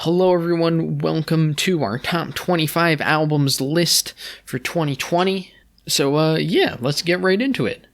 Hello everyone, welcome to our top 25 albums list for 2020. So let's get right into it.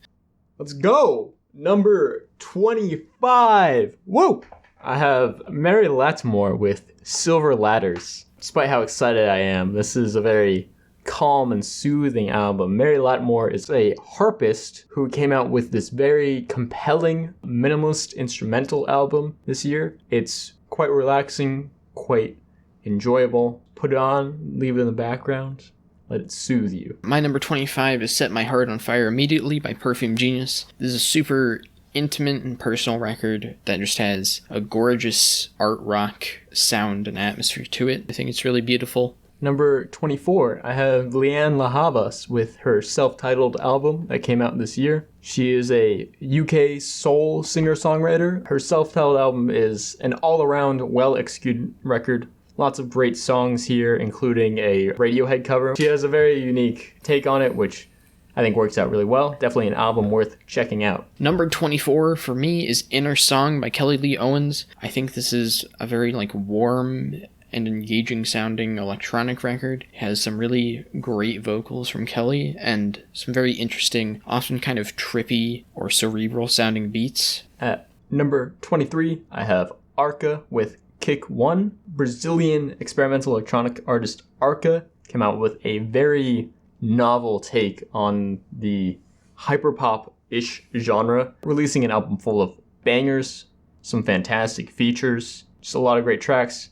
Let's go! Number 25! Woo! I have Mary Lattimore with Silver Ladders. Despite how excited I am, this is a very calm and soothing album. Mary Lattimore is a harpist who came out with this very compelling minimalist instrumental album this year. It's quite relaxing, quite enjoyable. Put it on, leave it in the background, let it soothe you. My number 25 is Set My Heart on Fire Immediately by Perfume Genius. This is a super intimate and personal record that just has a gorgeous art rock sound and atmosphere to it. I think it's really beautiful. Number 24, I have Lianne Havas with her self-titled album that came out this year. She is a UK soul singer-songwriter. Her self-titled album is an all-around well-executed record. Lots of great songs here, including a Radiohead cover. She has a very unique take on it, which I think works out really well. Definitely an album worth checking out. Number 24 for me is Inner Song by Kelly Lee Owens. I think this is a very warm and engaging sounding electronic record. It has some really great vocals from Kelly and some very interesting, often kind of trippy or cerebral sounding beats. At number 23, I have Arca with Kick 1. Brazilian experimental electronic artist Arca came out with a very novel take on the hyperpop-ish genre, releasing an album full of bangers, some fantastic features, just a lot of great tracks.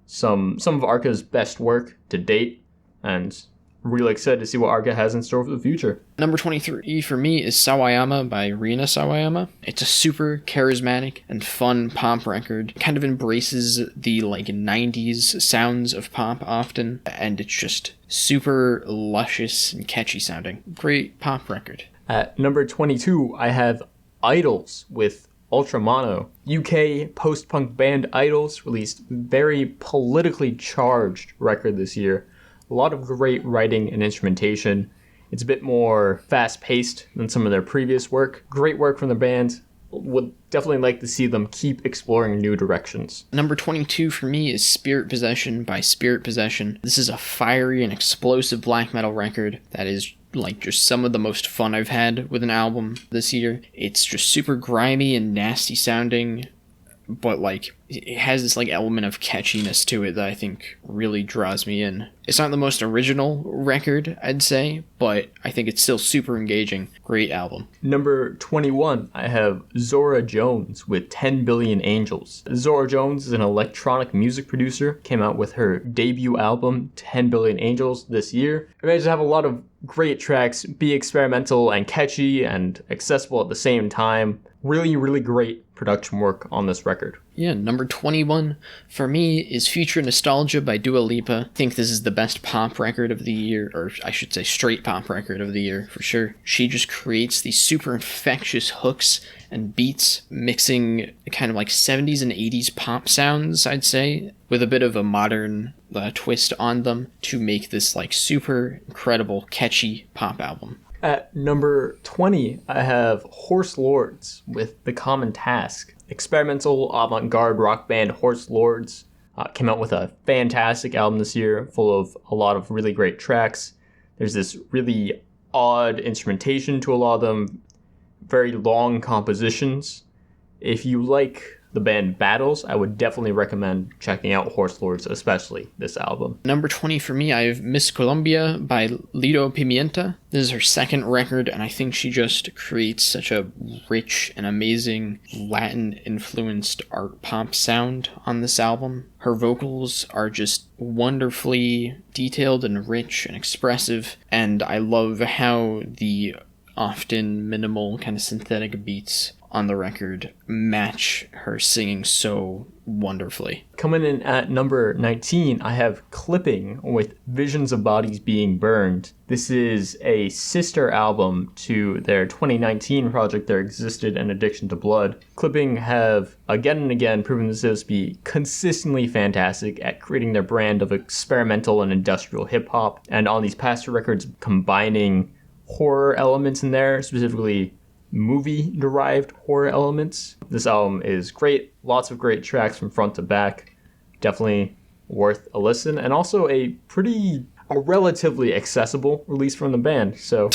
Some of Arca's best work to date, and really excited to see what Arca has in store for the future. Number 23 for me is Sawayama by Rina Sawayama. It's a super charismatic and fun pop record. It kind of embraces the 90s sounds of pop often, and it's just super luscious and catchy sounding. Great pop record. At number 22, I have Idols with Ultramono. UK post-punk band Idols released very politically charged record this year. A lot of great writing and instrumentation. It's a bit more fast-paced than some of their previous work. Great work from the band. Would definitely like to see them keep exploring new directions. Number 22 for me is Spirit Possession by Spirit Possession. This is a fiery and explosive black metal record that is just some of the most fun I've had with an album this year. It's just super grimy and nasty sounding, but it has this element of catchiness to it that I think really draws me in. It's not the most original record, I'd say, but I think it's still super engaging. Great album. Number 21, I have Zora Jones with 10 Billion Angels. Zora Jones is an electronic music producer, came out with her debut album 10 Billion Angels this year. It managed to have a lot of great tracks, be experimental and catchy and accessible at the same time. Really, really great production work on this record. Yeah, number 21 for me is Future Nostalgia by Dua Lipa. I think this is the best pop record of the year, or I should say straight pop record of the year for sure. She just creates these super infectious hooks and beats, mixing kind of 70s and 80s pop sounds, I'd say, with a bit of a modern twist on them to make this super incredible, catchy pop album. At number 20, I have Horse Lords with The Common Task. Experimental avant-garde rock band Horse Lords came out with a fantastic album this year, full of a lot of really great tracks. There's this really odd instrumentation to a lot of them, very long compositions. If you like the band Battles, I would definitely recommend checking out Horse Lords, especially this album. Number 20 for me, I have Miss Colombia by Lido Pimienta. This is her second record, and I think she just creates such a rich and amazing Latin-influenced art pop sound on this album. Her vocals are just wonderfully detailed and rich and expressive, and I love how the often minimal kind of synthetic beats on the record match her singing so wonderfully. Coming in at number 19, I have Clipping with Visions of Bodies Being Burned. This is a sister album to their 2019 project, There Existed an Addiction to Blood. Clipping have again and again proven themselves to be consistently fantastic at creating their brand of experimental and industrial hip-hop, and on these past two records combining horror elements in there, specifically movie-derived horror elements. This album is great. Lots of great tracks from front to back. definitely worth a listen, and also a relatively accessible release from the band. So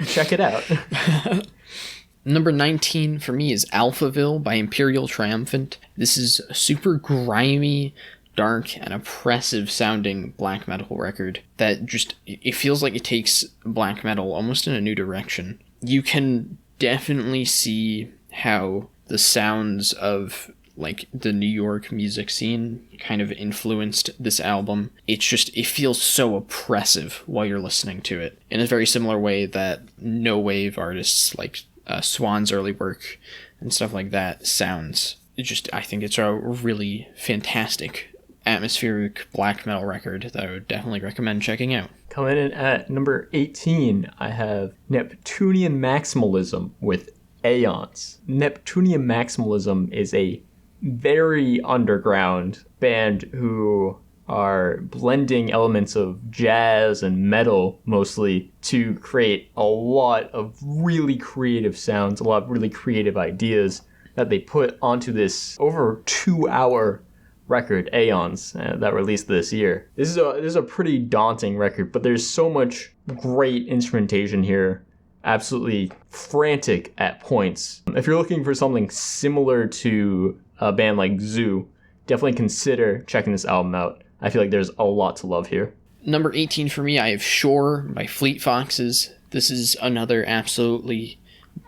check it out. Number 19 for me is Alphaville by Imperial Triumphant. This is a super grimy, dark, and oppressive sounding black metal record that just, it feels like it takes black metal almost in a new direction. You can definitely see how the sounds of like the New York music scene kind of influenced this album. It feels so oppressive while you're listening to it in a very similar way that no wave artists like Swan's early work and stuff like that sounds. I think it's a really fantastic atmospheric black metal record that I would definitely recommend checking out. Coming in at number 18, I have Neptunian Maximalism with Aeons. Neptunian Maximalism is a very underground band who are blending elements of jazz and metal mostly to create a lot of really creative sounds, a lot of really creative ideas that they put onto this over 2-hour record, Aeons, that released this year. This is a pretty daunting record, but there's so much great instrumentation here, absolutely frantic at points. If you're looking for something similar to a band like Zoo, definitely consider checking this album out. I feel like there's a lot to love here. Number 18 for me, I have Shore by Fleet Foxes. This is another absolutely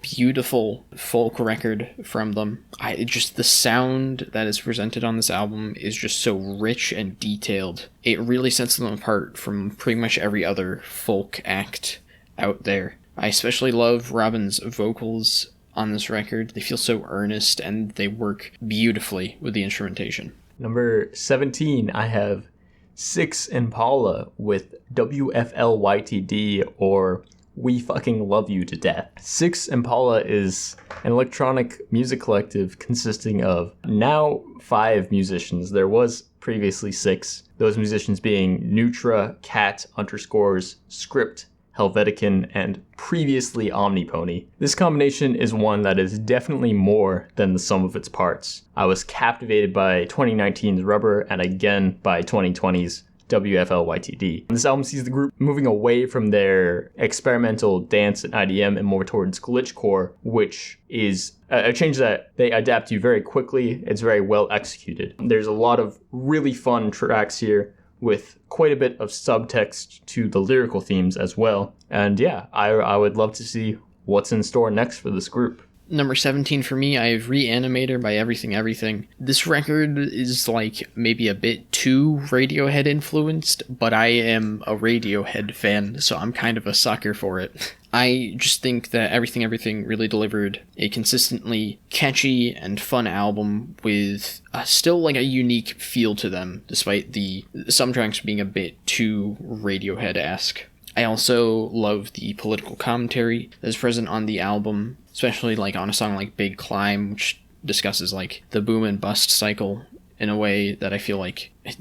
beautiful folk record from them. The sound that is presented on this album is just so rich and detailed. It really sets them apart from pretty much every other folk act out there. I especially love Robin's vocals on this record. They feel so earnest and they work beautifully with the instrumentation. Number 17, I have Six Impala with WFLYTD, or We Fucking Love You to Death. Six Impala is an electronic music collective consisting of now 5 musicians. There was previously 6. Those musicians being Nutra, Cat, Underscores, Script, Helvetican, and previously Omnipony. This combination is one that is definitely more than the sum of its parts. I was captivated by 2019's Rubber and again by 2020's WFLYTD. This album sees the group moving away from their experimental dance and IDM and more towards glitchcore, which is a change that they adapt to very quickly. It's very well executed. There's a lot of really fun tracks here, with quite a bit of subtext to the lyrical themes as well. And yeah, I would love to see what's in store next for this group. Number 17 for me, I have Re-Animator by Everything Everything. This record is like maybe a bit too Radiohead influenced, but I am a Radiohead fan, so I'm kind of a sucker for it. I just think that Everything Everything really delivered a consistently catchy and fun album with still like a unique feel to them, despite some tracks being a bit too Radiohead-esque. I also love the political commentary that is present on the album, especially like on a song like Big Climb, which discusses like the boom and bust cycle in a way that I feel like I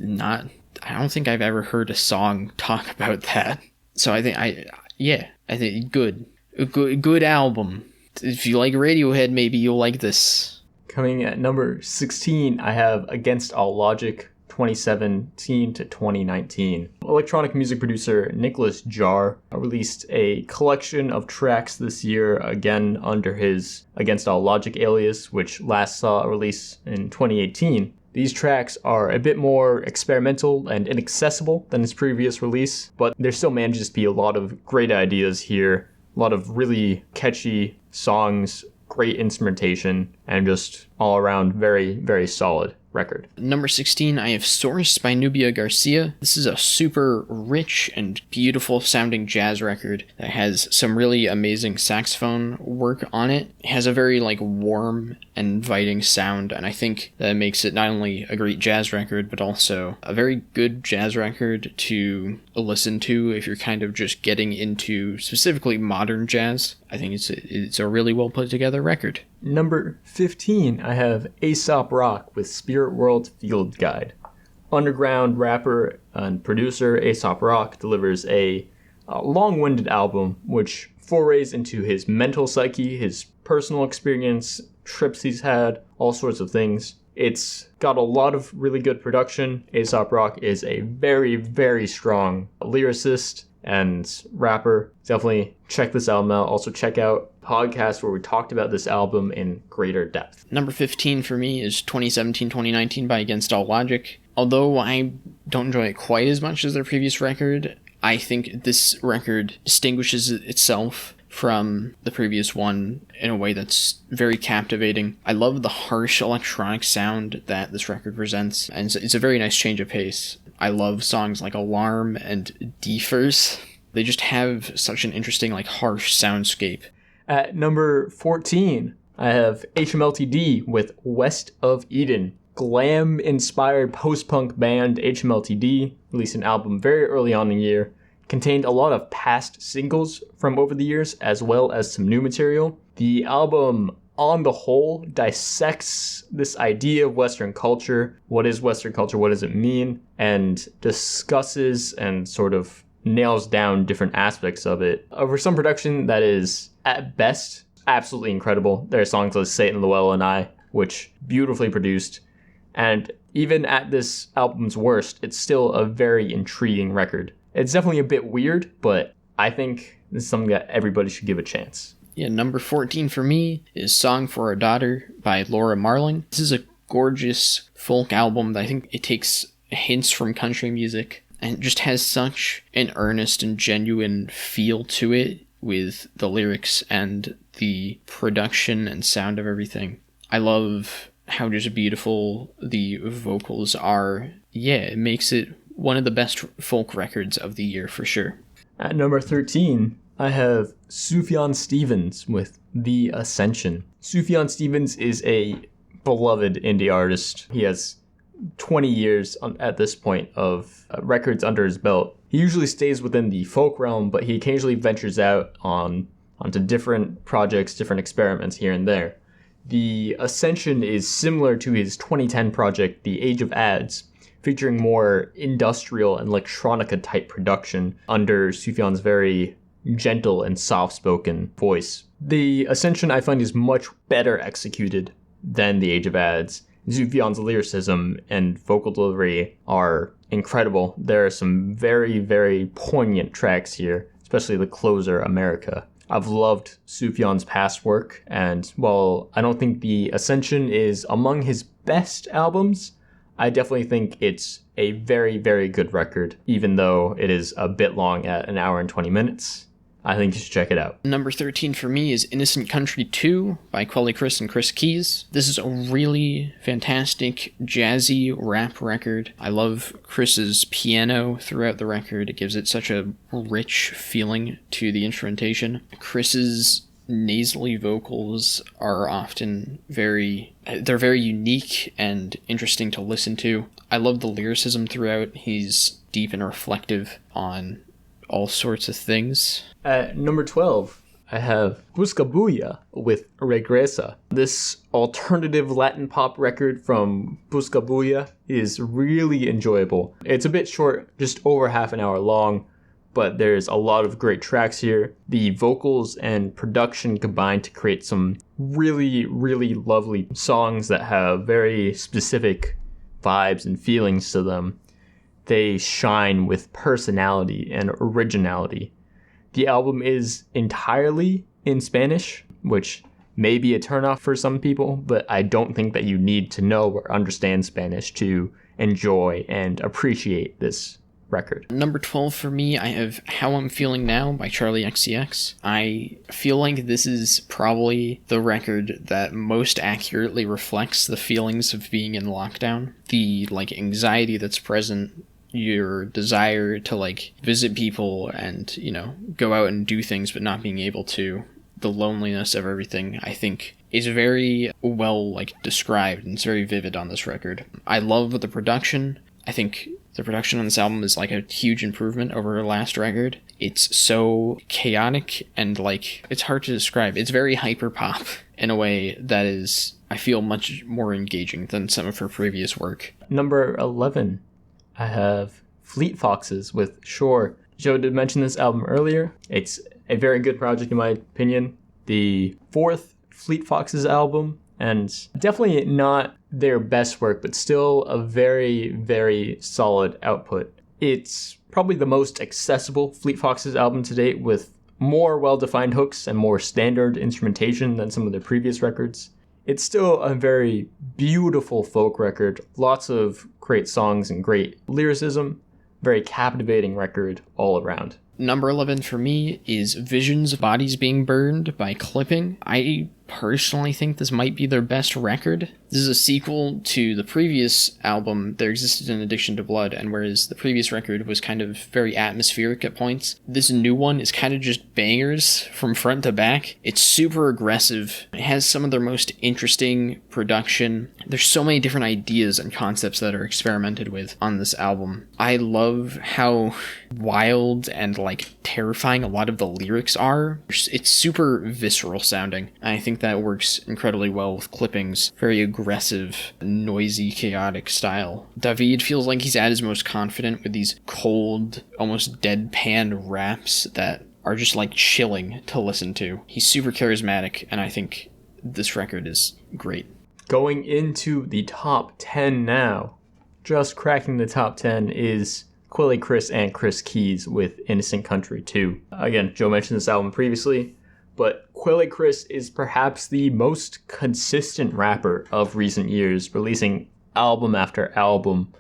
don't think I've ever heard a song talk about that. So I think good album. If you like Radiohead, maybe you'll like this. Coming at number 16, I have Against All Logic, 2017 to 2019. Electronic music producer Nicholas Jar released a collection of tracks this year, again under his Against All Logic alias, which last saw a release in 2018. These tracks are a bit more experimental and inaccessible than his previous release, but there still manages to be a lot of great ideas here, a lot of really catchy songs, great instrumentation, and just all around very, very solid record. Number 16, I have Source by Nubia Garcia. This is a super rich and beautiful sounding jazz record that has some really amazing saxophone work on it. It has a very like warm and inviting sound, and I think that makes it not only a great jazz record, but also a very good jazz record to listen to if you're kind of just getting into specifically modern jazz. I think it's a really well put together record. Number 15, I have Aesop Rock with Spirit World Field Guide. Underground rapper and producer Aesop Rock delivers a long-winded album which forays into his mental psyche, his personal experience, trips he's had, all sorts of things. It's got a lot of really good production. Aesop Rock is a very, very strong lyricist and rapper. Definitely check this album out. Also check out podcast where we talked about this album in greater depth. Number 15 for me is 2017-2019 by Against All Logic. Although I don't enjoy it quite as much as their previous record, I think this record distinguishes itself from the previous one in a way that's very captivating. I love the harsh electronic sound that this record presents, and it's a very nice change of pace. I love songs like Alarm and Deefers. They just have such an interesting, harsh soundscape. At number 14, I have HMLTD with West of Eden. Glam-inspired post-punk band HMLTD released an album very early on in the year. Contained a lot of past singles from over the years, as well as some new material. The album, on the whole, dissects this idea of Western culture. What is Western culture? What does it mean? And discusses and sort of nails down different aspects of it. Over some production that is, at best, absolutely incredible. There are songs like Satan, Llewellyn and I, which beautifully produced. And even at this album's worst, it's still a very intriguing record. It's definitely a bit weird, but I think this is something that everybody should give a chance. Yeah, number 14 for me is Song for Our Daughter by Laura Marling. This is a gorgeous folk album that I think it takes hints from country music and just has such an earnest and genuine feel to it with the lyrics and the production and sound of everything. I love how just beautiful the vocals are. Yeah, it makes it one of the best folk records of the year for sure. At number 13, I have Sufjan Stevens with The Ascension. Sufjan Stevens is a beloved indie artist. He has 20 years at this point of records under his belt. He usually stays within the folk realm, but he occasionally ventures out onto different projects, different experiments here and there. The Ascension is similar to his 2010 project, The Age of Ads, featuring more industrial and electronica type production under Sufjan's very gentle and soft-spoken voice. The Ascension I find is much better executed than The Age of Ads. Sufjan's lyricism and vocal delivery are incredible. There are some very, very poignant tracks here, especially the closer, America. I've loved Sufjan's past work, and while I don't think The Ascension is among his best albums, I definitely think it's a very, very good record, even though it is a bit long at an hour and 20 minutes. I think you should check it out. Number 13 for me is Innocent Country 2 by Quelle Chris and Chris Keys. This is a really fantastic jazzy rap record. I love Chris's piano throughout the record. It gives it such a rich feeling to the instrumentation. Chris's nasally vocals are often very unique and interesting to listen to. I love the lyricism throughout. He's deep and reflective on all sorts of things. At number 12, I have Buscabulla with Regresa. This alternative Latin pop record from Buscabulla is really enjoyable. It's a bit short, just over half an hour long, but there's a lot of great tracks here. The vocals and production combine to create some really, really lovely songs that have very specific vibes and feelings to them. They shine with personality and originality. The album is entirely in Spanish, which may be a turnoff for some people, but I don't think that you need to know or understand Spanish to enjoy and appreciate this record. Number 12 for me, I have How I'm Feeling Now by Charli XCX. I feel like this is probably the record that most accurately reflects the feelings of being in lockdown. The anxiety that's present, your desire to visit people and, go out and do things but not being able to, the loneliness of everything, I think is very well described, and it's very vivid on this record. I love the production. I think the production on this album is a huge improvement over her last record. It's so chaotic and it's hard to describe. It's very hyper pop in a way that is, I feel, much more engaging than some of her previous work. Number 11, I have Fleet Foxes with Shore. Joe did mention this album earlier. It's a very good project in my opinion. The fourth Fleet Foxes album, and definitely not their best work, but still a very, very solid output. It's probably the most accessible Fleet Foxes album to date, with more well-defined hooks and more standard instrumentation than some of their previous records. It's still a very beautiful folk record, lots of great songs and great lyricism, very captivating record all around. Number 11 for me is Visions of Bodies Being Burned by Clipping. I personally think this might be their best record. This is a sequel to the previous album, There Existed an Addiction to Blood, and whereas the previous record was kind of very atmospheric at points, this new one is kind of just bangers from front to back. It's super aggressive. It has some of their most interesting production. There's so many different ideas and concepts that are experimented with on this album. I love how wild and terrifying a lot of the lyrics are. It's super visceral sounding. I think that works incredibly well with Clipping's very aggressive, noisy, chaotic style. David feels like he's at his most confident with these cold, almost deadpan raps that are just chilling to listen to. He's super charismatic, and I think this record is great. Going into the top 10 now. Just cracking the top 10 is Quelle, Chris, and Chris Keys with Innocent Country 2. Again, Joe mentioned this album previously, but Quelle Chris is perhaps the most consistent rapper of recent years, releasing album after album,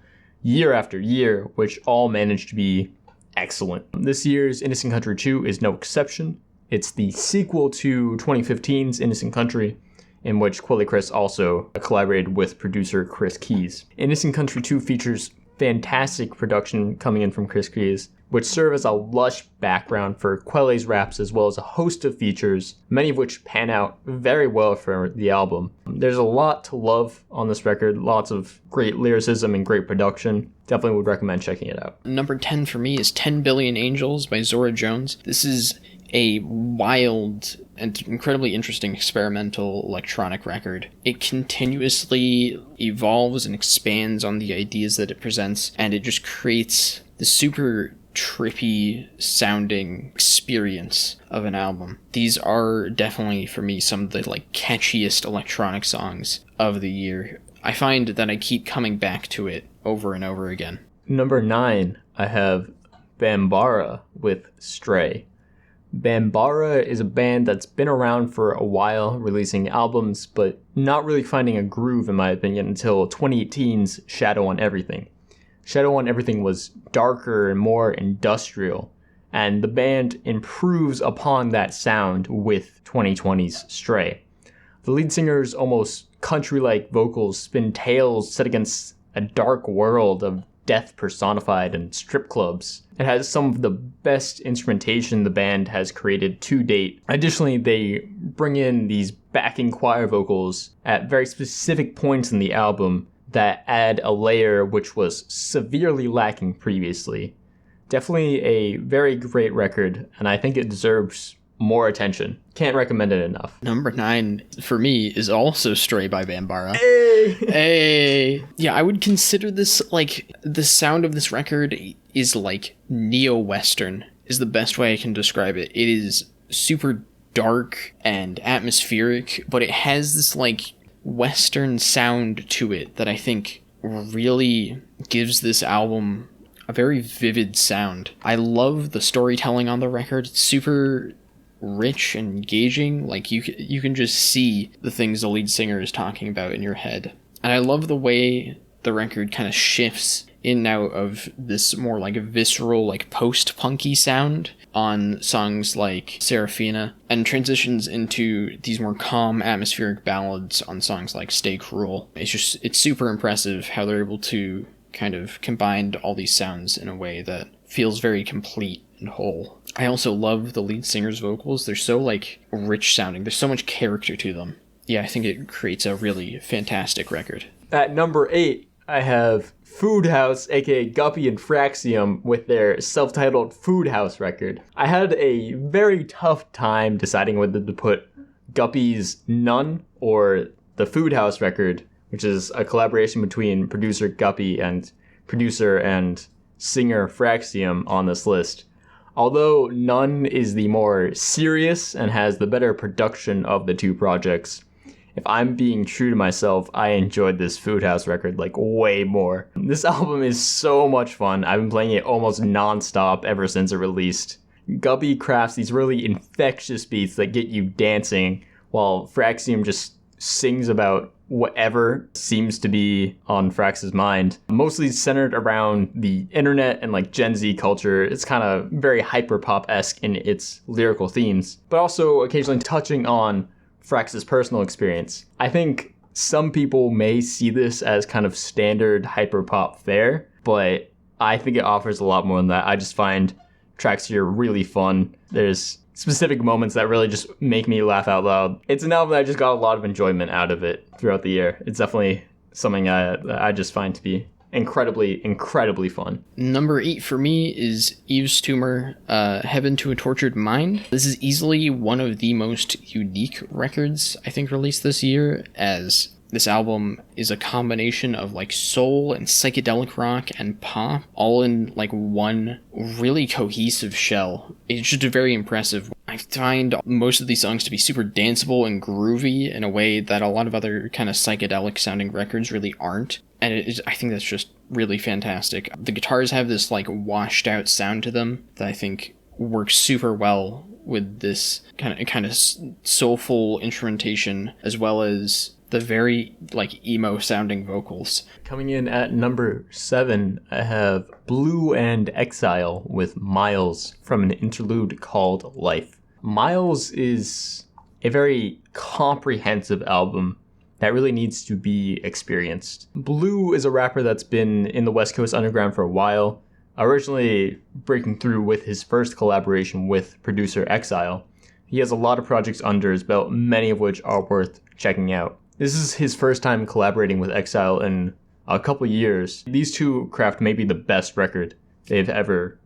year after year, which all managed to be excellent. This year's Innocent Country 2 is no exception. It's the sequel to 2015's Innocent Country, in which Quelle Chris also collaborated with producer Chris Keys. Innocent Country 2 features fantastic production coming in from Chris Keys, which serve as a lush background for Quelle's raps, as well as a host of features, many of which pan out very well for the album. There's a lot to love on this record, lots of great lyricism and great production. Definitely would recommend checking it out. Number 10 for me is 10 Billion Angels by Zora Jones. This is a wild and incredibly interesting experimental electronic record. It continuously evolves and expands on the ideas that it presents, and it just creates the super trippy sounding experience of an album. These are definitely, for me, some of the catchiest electronic songs of the year. I find that I keep coming back to it over and over again. Number 9, I have BAMBARA with Stray. BAMBARA is a band that's been around for a while, releasing albums, but not really finding a groove, in my opinion, until 2018's Shadow on Everything. Shadow on Everything was darker and more industrial, and the band improves upon that sound with 2020's Stray. The lead singer's almost country-like vocals spin tales set against a dark world of death personified in strip clubs. It has some of the best instrumentation the band has created to date. Additionally, they bring in these backing choir vocals at very specific points in the album that add a layer which was severely lacking previously. Definitely a very great record, and I think it deserves more attention. Can't recommend it enough. Number 9 for me is also Stray by BAMBARA. Hey! Yeah, I would consider this the sound of this record is neo-western is the best way I can describe it. It is super dark and atmospheric, but it has this western sound to it that I think really gives this album a very vivid sound. I love the storytelling on the record. It's super rich and engaging. You can just see the things the lead singer is talking about in your head. And I love the way the record kind of shifts in and out of this more visceral, post-punky sound on songs like Serafina, and transitions into these more calm, atmospheric ballads on songs like Stay Cruel. It's super impressive how they're able to kind of combine all these sounds in a way that feels very complete and whole. I also love the lead singer's vocals. They're so rich sounding. There's so much character to them. Yeah, I think it creates a really fantastic record. At number 8, I have Food House, aka Gupi and Fraxiom, with their self-titled Food House record. I had a very tough time deciding whether to put Gupi's None or the Food House record, which is a collaboration between producer Gupi and producer and singer Fraxiom, on this list. Although None is the more serious and has the better production of the two projects, if I'm being true to myself, I enjoyed this Food House record like way more. This album is so much fun. I've been playing it almost non-stop ever since it released. Gupi crafts these really infectious beats that get you dancing, while Fraxiom just sings about whatever seems to be on Frax's mind. Mostly centered around the internet and like Gen Z culture. It's kind of very hyper-pop-esque in its lyrical themes, but also occasionally touching on Frax's personal experience. I think some people may see this as kind of standard hyper-pop fare, but I think it offers a lot more than that. I just find tracks here really fun. There's specific moments that really just make me laugh out loud. It's an album that I just got a lot of enjoyment out of it throughout the year. It's definitely something I just find to be incredibly fun. Number 8 for me is Eve's Tumor, Heaven to a Tortured Mind. This is easily one of the most unique records I think released this year, as this album is a combination of like soul and psychedelic rock and pop, all in like one really cohesive shell. It's just very impressive. I find most of these songs to be super danceable and groovy in a way that a lot of other kind of psychedelic sounding records really aren't. And I think that's just really fantastic. The guitars have this like washed out sound to them that I think works super well with this kind of soulful instrumentation, as well as the very like emo sounding vocals. Coming in at number 7, I have Blue and Exile with Miles from an interlude called Life. Miles is a very comprehensive album that really needs to be experienced. Blue is a rapper that's been in the West Coast Underground for a while, originally breaking through with his first collaboration with producer Exile. He has a lot of projects under his belt, many of which are worth checking out. This is his first time collaborating with Exile in a couple years. These two craft maybe the best record they've ever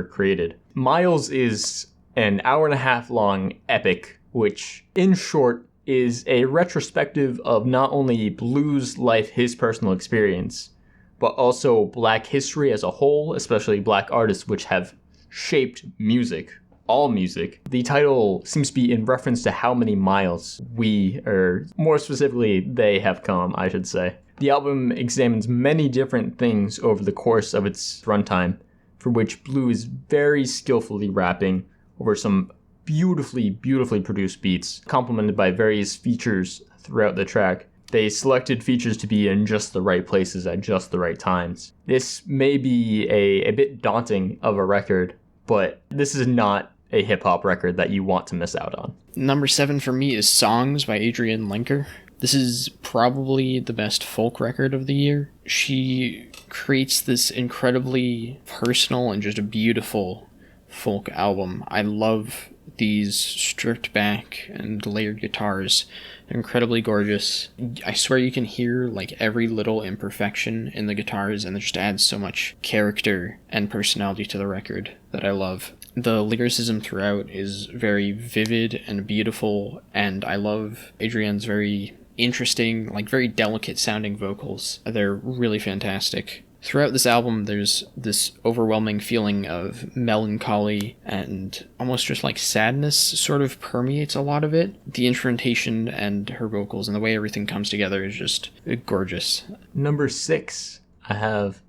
created. Miles is an hour-and-a-half long epic, which, in short, is a retrospective of not only Blue's life, his personal experience, but also Black history as a whole, especially Black artists which have shaped music. All music. The title seems to be in reference to how many miles we, or more specifically, they have come, I should say. The album examines many different things over the course of its runtime, for which Blue is very skillfully rapping over some beautifully produced beats, complemented by various features throughout the track. They selected features to be in just the right places at just the right times. This may be a bit daunting of a record, but this is not a hip-hop record that you want to miss out on. Number 7 for me is Songs by Adrianne Lenker. This is probably the best folk record of the year. She creates this incredibly personal and just a beautiful folk album. I love these stripped back and layered guitars. They're incredibly gorgeous. I swear you can hear like every little imperfection in the guitars, and it just adds so much character and personality to the record that I love. The lyricism throughout is very vivid and beautiful, and I love Adrianne's very interesting, like very delicate sounding vocals. They're really fantastic. Throughout this album, there's this overwhelming feeling of melancholy and almost just like sadness sort of permeates a lot of it. The instrumentation and her vocals and the way everything comes together is just gorgeous. Number 6, I have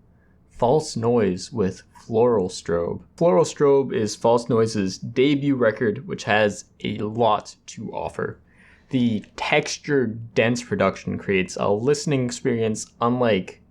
False Noise with Floral Strobe. Floral Strobe is False Noise's debut record, which has a lot to offer. The textured, dense production creates a listening experience unlike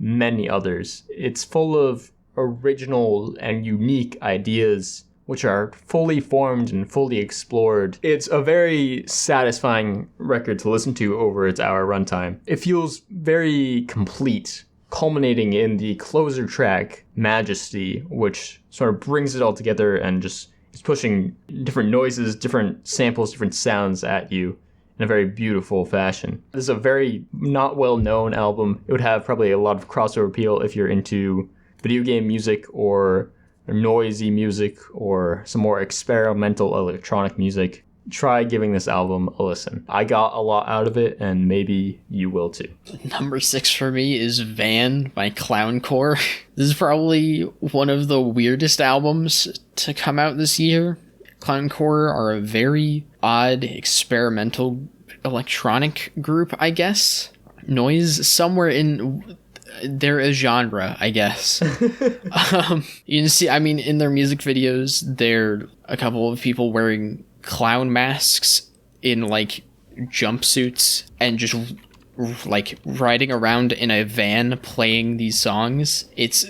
many others. It's full of original and unique ideas which are fully formed and fully explored. It's a very satisfying record to listen to over its hour runtime. It feels very complete, culminating in the closer track, Majesty, which sort of brings it all together and just is pushing different noises, different samples, different sounds at you in a very beautiful fashion. This is a very not well-known album. It would have probably a lot of crossover appeal if you're into video game music or noisy music or some more experimental electronic music. Try giving this album a listen. I got a lot out of it, and maybe you will too. Number 6 for me is Van by Clowncore. This is probably one of the weirdest albums to come out this year. Clowncore are a very odd, experimental electronic group, I guess. Noise somewhere in their genre, I guess. You can see, I mean, in their music videos, they're a couple of people wearing clown masks in like jumpsuits and just like riding around in a van playing these songs. It's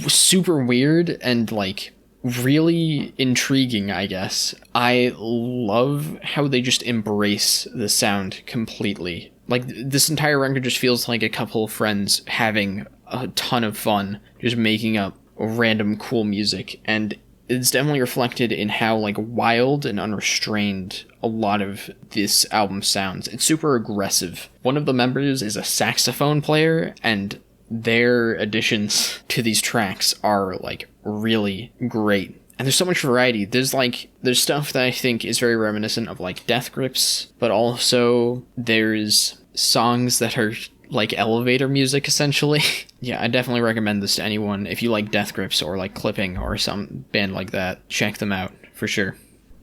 super weird and like really intriguing, I guess. I love how they just embrace the sound completely. Like, this entire record just feels like a couple of friends having a ton of fun, just making up random cool music, and it's definitely reflected in how, like, wild and unrestrained a lot of this album sounds. It's super aggressive. One of the members is a saxophone player, and their additions to these tracks are, like, really great. And there's so much variety. There's stuff that I think is very reminiscent of like Death Grips, but also there's songs that are like elevator music essentially. Yeah, I definitely recommend this to anyone. If you like Death Grips or like Clipping or some band like that, check them out for sure.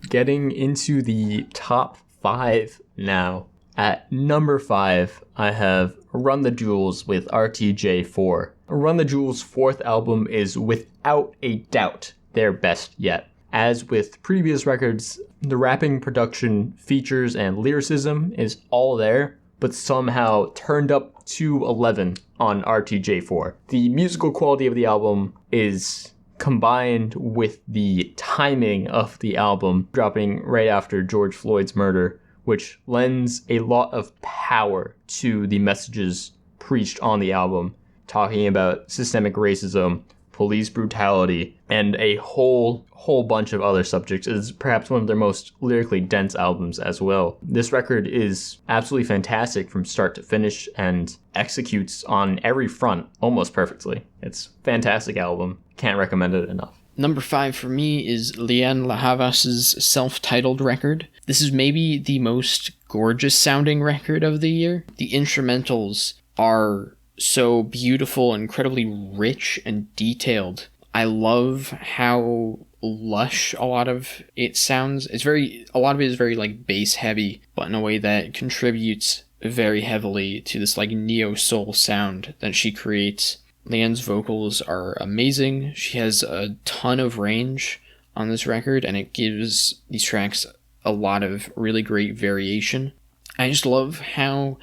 Getting into the top 5 now. At number 5, I have Run the Jewels with RTJ4. Run the Jewels' 4th album is without a doubt their best yet. As with previous records, the rapping, production, features, and lyricism is all there, but somehow turned up to 11 on RTJ4. The musical quality of the album is combined with the timing of the album dropping right after George Floyd's murder, which lends a lot of power to the messages preached on the album, talking about systemic racism, police brutality, and a whole bunch of other subjects. It is perhaps one of their most lyrically dense albums as well. This record is absolutely fantastic from start to finish and executes on every front almost perfectly. It's a fantastic album. Can't recommend it enough. Number 5 for me is Lianne Havas' self-titled record. This is maybe the most gorgeous sounding record of the year. The instrumentals are so beautiful, incredibly rich and detailed. I love how lush a lot of it sounds. A lot of it is very like bass heavy, but in a way that contributes very heavily to this like neo-soul sound that she creates. Lianne's vocals are amazing. She has a ton of range on this record, and it gives these tracks a lot of really great variation. I just love how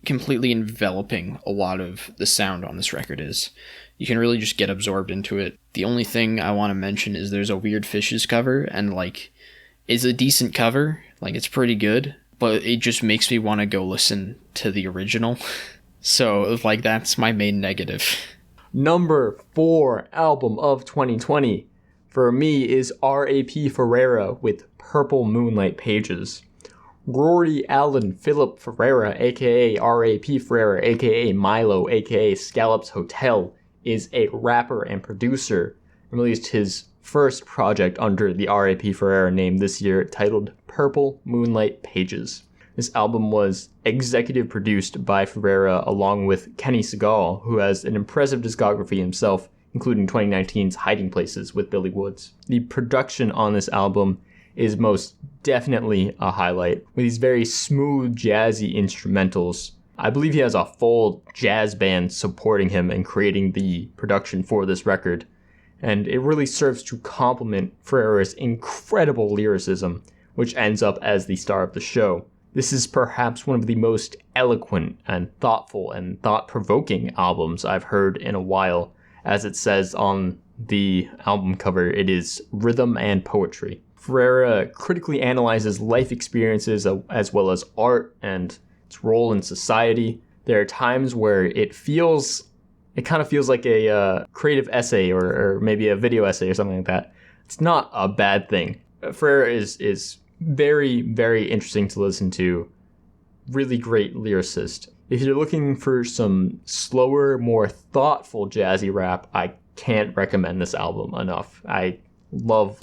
completely enveloping a lot of the sound on this record is. You can really just get absorbed into it. The only thing I want to mention is there's a Weird Fishes cover, and like, it's a decent cover, like it's pretty good, but it just makes me want to go listen to the original. So like, that's my main negative. Number 4 album of 2020 for me is R.A.P. Ferreira with Purple Moonlight Pages. Rory Allen Philip Ferreira, aka R.A.P. Ferreira, aka Milo, aka Scallops Hotel, is a rapper and producer, and released his first project under the R.A.P. Ferreira name this year, titled Purple Moonlight Pages. This album was executive produced by Ferreira along with Kenny Segal, who has an impressive discography himself, including 2019's Hiding Places with Billy Woods. The production on this album is most definitely a highlight, with these very smooth, jazzy instrumentals. I believe he has a full jazz band supporting him and creating the production for this record, and it really serves to complement Ferreira's incredible lyricism, which ends up as the star of the show. This is perhaps one of the most eloquent and thoughtful and thought-provoking albums I've heard in a while. As it says on the album cover, it is rhythm and poetry. Ferreira critically analyzes life experiences as well as art and its role in society. There are times where it kind of feels like a creative essay or maybe a video essay or something like that. It's not a bad thing. Ferreira is very, very interesting to listen to. Really great lyricist. If you're looking for some slower, more thoughtful jazzy rap, I can't recommend this album enough. I love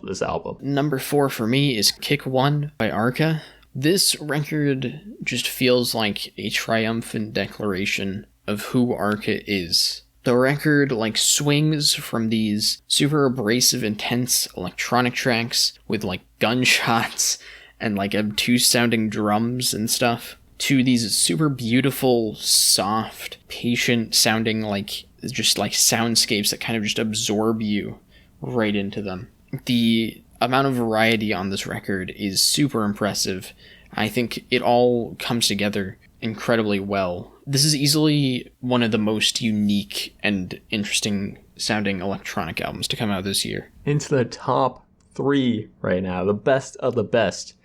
this album. Number 4 for me is Kick 1 by Arca. This record just feels like a triumphant declaration of who Arca is. The record like swings from these super abrasive, intense electronic tracks with like gunshots and like obtuse sounding drums and stuff, to these super beautiful, soft, patient sounding like just like soundscapes that kind of just absorb you right into them. The amount of variety on this record is super impressive. I think it all comes together incredibly well. This is easily one of the most unique and interesting sounding electronic albums to come out this year. Into the top 3 right now, the best of the best.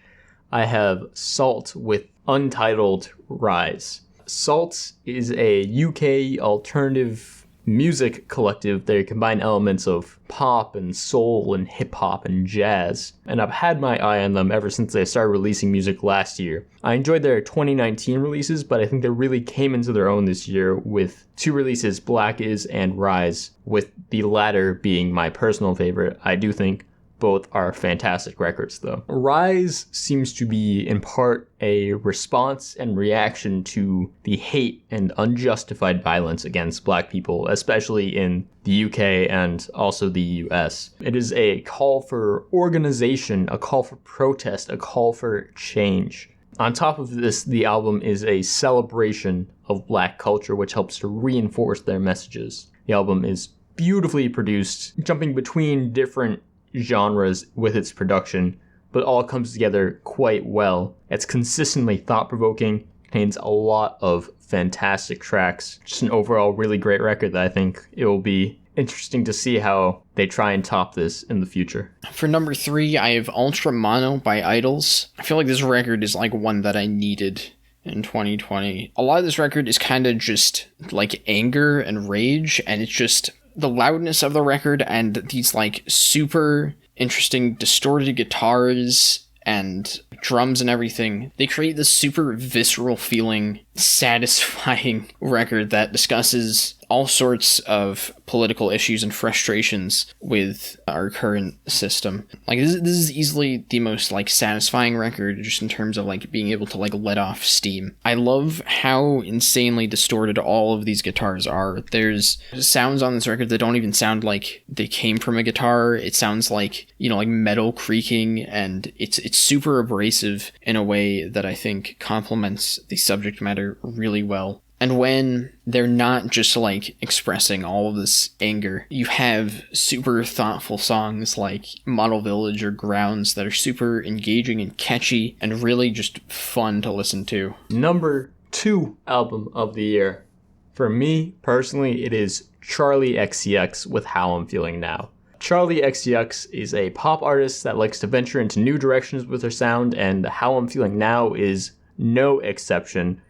I have Salt with Untitled Rise. Salt is a UK alternative music collective. They combine elements of pop and soul and hip-hop and jazz, and I've had my eye on them ever since they started releasing music last year. I enjoyed their 2019 releases, but I think they really came into their own this year with 2 releases, Black Is and Rise, with the latter being my personal favorite. I do think both are fantastic records, though. Rise seems to be, in part, a response and reaction to the hate and unjustified violence against Black people, especially in the UK and also the US. It is a call for organization, a call for protest, a call for change. On top of this, the album is a celebration of Black culture, which helps to reinforce their messages. The album is beautifully produced, jumping between different genres with its production, but all comes together quite well. It's consistently thought-provoking, contains a lot of fantastic tracks, just an overall really great record that I think it will be interesting to see how they try and top this in the future. For number 3, I have Ultra Mono by Idols. I feel like this record is like one that I needed in 2020. A lot of this record is kind of just like anger and rage, and it's just the loudness of the record and these like super interesting distorted guitars and drums and everything. They create this super visceral feeling, satisfying record that discusses all sorts of political issues and frustrations with our current system. Like this is easily the most like satisfying record just in terms of like being able to like let off steam. I love how insanely distorted all of these guitars are. There's sounds on this record that don't even sound like they came from a guitar. It sounds like, you know, like metal creaking, and it's super abrasive in a way that I think complements the subject matter really well. And when they're not just like expressing all of this anger, you have super thoughtful songs like Model Village or Grounds that are super engaging and catchy and really just fun to listen to. Number 2 album of the year. For me, personally, it is Charli XCX with How I'm Feeling Now. Charli XCX is a pop artist that likes to venture into new directions with her sound, and How I'm Feeling Now is no exception.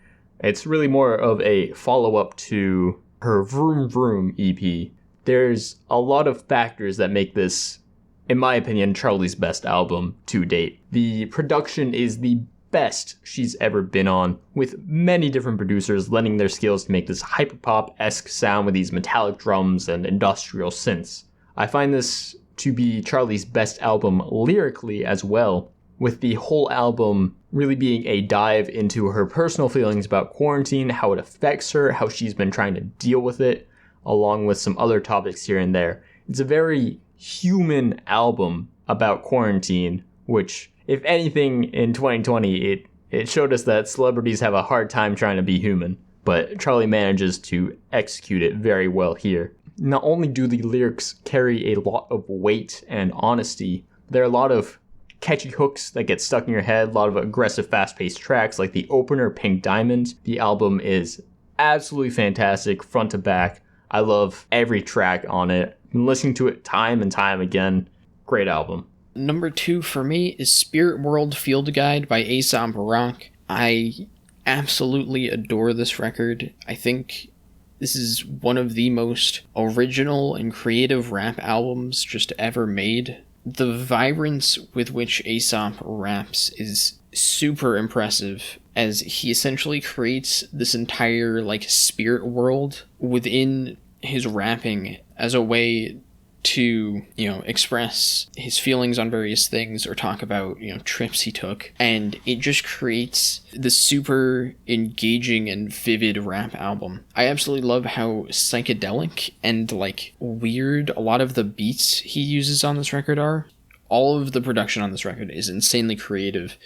It's really more of a follow-up to her Vroom Vroom EP. There's a lot of factors that make this, in my opinion, Charli's best album to date. The production is the best she's ever been on, with many different producers lending their skills to make this hyperpop-esque sound with these metallic drums and industrial synths. I find this to be Charli's best album lyrically as well, with the whole album really being a dive into her personal feelings about quarantine, how it affects her, how she's been trying to deal with it, along with some other topics here and there. It's a very human album about quarantine, which, if anything, in 2020, it showed us that celebrities have a hard time trying to be human, but Charli manages to execute it very well here. Not only do the lyrics carry a lot of weight and honesty, there are a lot of catchy hooks that get stuck in your head, a lot of aggressive, fast-paced tracks like the opener, Pink Diamond. The album is absolutely fantastic, front to back. I love every track on it. Been listening to it time and time again. Great album. Number 2 for me is Spirit World Field Guide by Aesop Rock. I absolutely adore this record. I think this is one of the most original and creative rap albums just ever made. The vibrance with which Aesop raps is super impressive, as he essentially creates this entire like spirit world within his rapping as a way to, you know, express his feelings on various things or talk about, you know, trips he took. And it just creates this super engaging and vivid rap album. I absolutely love how psychedelic and like weird a lot of the beats he uses on this record are. All of the production on this record is insanely creative.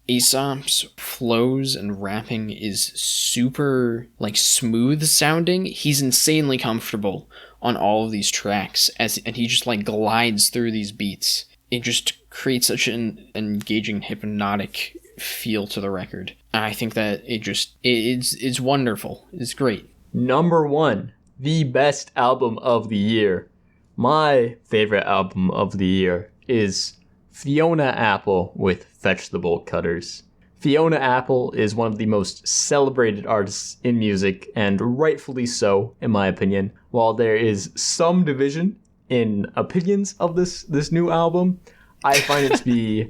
Aesop's flows and rapping is super, like, smooth sounding. He's insanely comfortable on all of these tracks, and he just, like, glides through these beats. It just creates such an engaging, hypnotic feel to the record. I think that it's wonderful. It's great. Number 1, the best album of the year. My favorite album of the year is Fiona Apple with Fetch the Bolt Cutters. Fiona Apple is one of the most celebrated artists in music, and rightfully so, in my opinion. While there is some division in opinions of this new album, I find it to be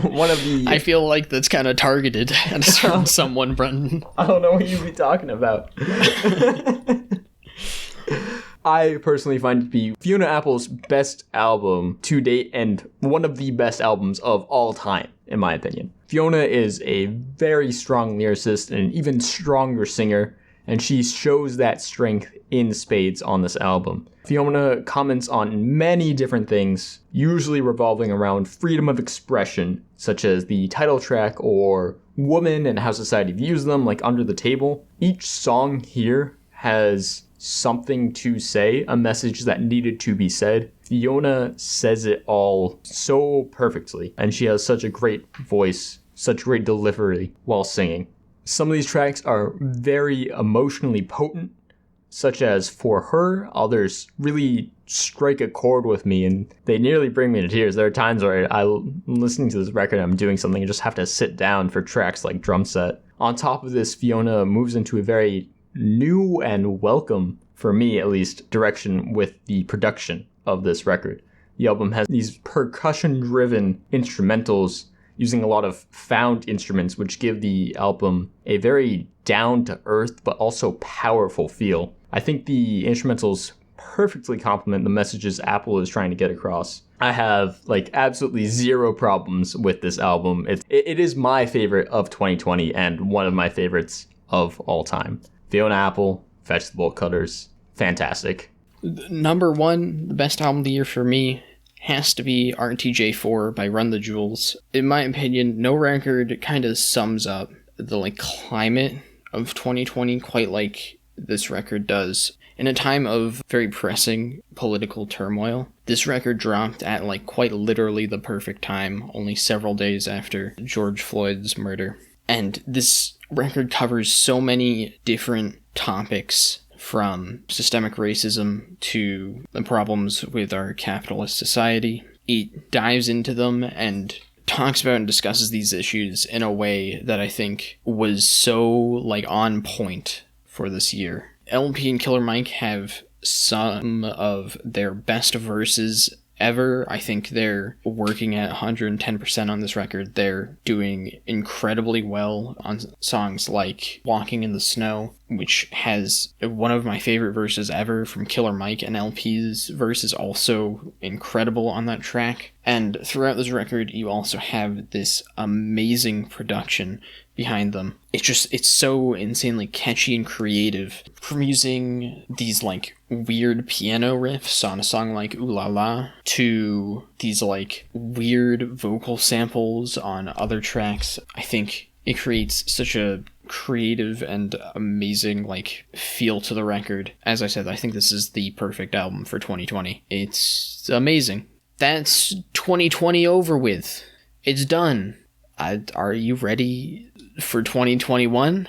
one of the... I feel like that's kind of targeted at a certain someone, Brendan. I don't know what you'd be talking about. I personally find it to be Fiona Apple's best album to date and one of the best albums of all time, in my opinion. Fiona is a very strong lyricist and an even stronger singer, and she shows that strength in spades on this album. Fiona comments on many different things, usually revolving around freedom of expression, such as the title track or women and how society views them, like Under the Table. Each song here has something to say, a message that needed to be said. Fiona says it all so perfectly, and she has such a great voice, such great delivery while singing. Some of these tracks are very emotionally potent, such as For Her. Others really strike a chord with me, and they nearly bring me to tears. There are times where I'm listening to this record, I'm doing something, and just have to sit down for tracks like Drum Set. On top of this, Fiona moves into a very new and welcome, for me at least, direction with the production of this record. The album has these percussion-driven instrumentals using a lot of found instruments, which give the album a very down-to-earth but also powerful feel. I think the instrumentals perfectly complement the messages Apple is trying to get across. I have absolutely zero problems with this album. It is my favorite of 2020 and one of my favorites of all time. Fiona Apple, Fetch the Bolt Cutters, fantastic. Number 1, the best album of the year for me, has to be RTJ4 by Run the Jewels. In my opinion, no record kind of sums up the climate of 2020 quite like this record does. In a time of very pressing political turmoil, this record dropped at quite literally the perfect time, only several days after George Floyd's murder. And this record covers so many different topics, from systemic racism to the problems with our capitalist society. It dives into them and talks about and discusses these issues in a way that I think was so on point for this year. LP and Killer Mike have some of their best verses ever. I think they're working at 110% on this record. They're doing incredibly well on songs like Walking in the Snow, which has one of my favorite verses ever from Killer Mike, and LP's verse is also incredible on that track. And throughout this record, you also have this amazing production behind them. It's so insanely catchy and creative. From using these weird piano riffs on a song like Ooh La La to these weird vocal samples on other tracks, I think it creates such a creative and amazing feel to the record. As I said, I think this is the perfect album for 2020. It's amazing. That's 2020 over with. It's done. Are you ready for 2021?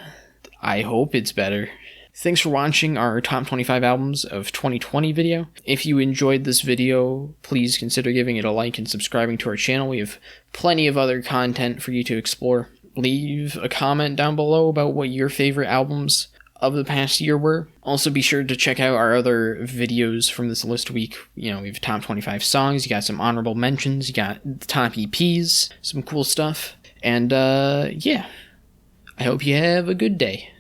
I hope it's better. Thanks for watching our top 25 albums of 2020 video. If you enjoyed this video, please consider giving it a like and subscribing to our channel. We have plenty of other content for you to explore. Leave a comment down below about what your favorite albums of the past year were. Also be sure to check out our other videos from this list week. We have top 25 songs, you got some honorable mentions, you got the top EPs, some cool stuff. And yeah, I hope you have a good day.